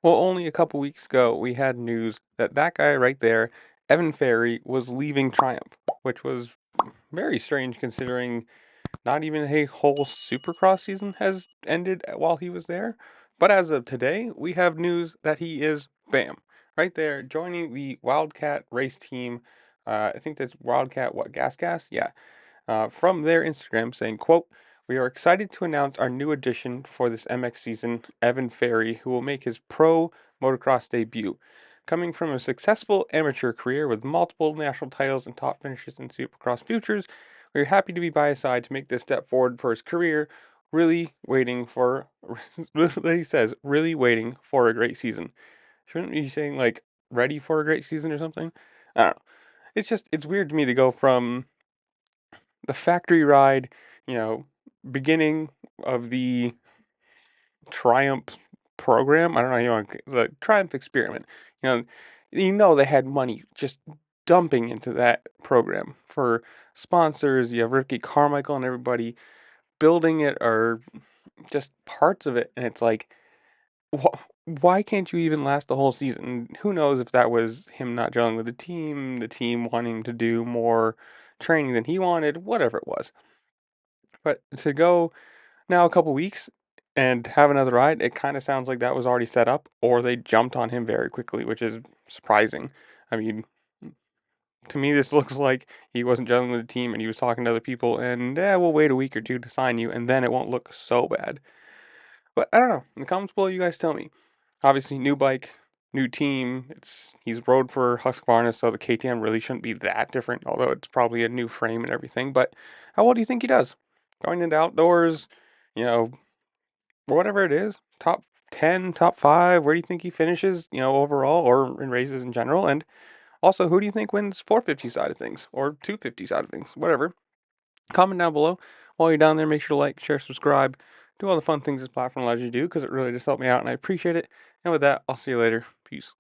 Well, only a couple weeks ago, we had news that that guy right there, Evan Ferry, was leaving Triumph, which was very strange considering not even a whole supercross season has ended while he was there. But as of today, we have news that he is, bam, right there, joining the Wildcat race team. I think that's Wildcat, what, GasGas? Yeah, from their Instagram saying, quote, "We are excited to announce our new addition for this MX season, Evan Ferry, who will make his pro motocross debut. Coming from a successful amateur career with multiple national titles and top finishes in Supercross futures, we are happy to be by his side to make this step forward for his career. Really waiting for," he says, really waiting for a great season. Shouldn't he be saying like ready for a great season or something? I don't know. It's weird to me to go from the factory ride, you know, beginning of the Triumph program. I don't know, the Triumph experiment. They had money just dumping into that program for sponsors. You have Ricky Carmichael and everybody building it, or just parts of it, and it's like, why can't you even last the whole season? Who knows if that was him not gelling with the team wanting to do more training than he wanted, whatever it was. But to go now a couple weeks and have another ride, it kind of sounds like that was already set up, or they jumped on him very quickly, which is surprising. I mean, to me, this looks like he wasn't gelling with the team and he was talking to other people, and we'll wait a week or two to sign you, and then it won't look so bad. But I don't know. In the comments below, you guys tell me. Obviously, new bike, new team. He's rode for Husqvarna, so the KTM really shouldn't be that different, although it's probably a new frame and everything. But how well do you think he does? Going into outdoors, you know, whatever it is, top 10, top 5, where do you think he finishes, overall or in races in general? And also, who do you think wins 450 side of things or 250 side of things? Whatever. Comment down below. While you're down there, make sure to like, share, subscribe, do all the fun things this platform allows you to do because it really just helped me out and I appreciate it. And with that, I'll see you later. Peace.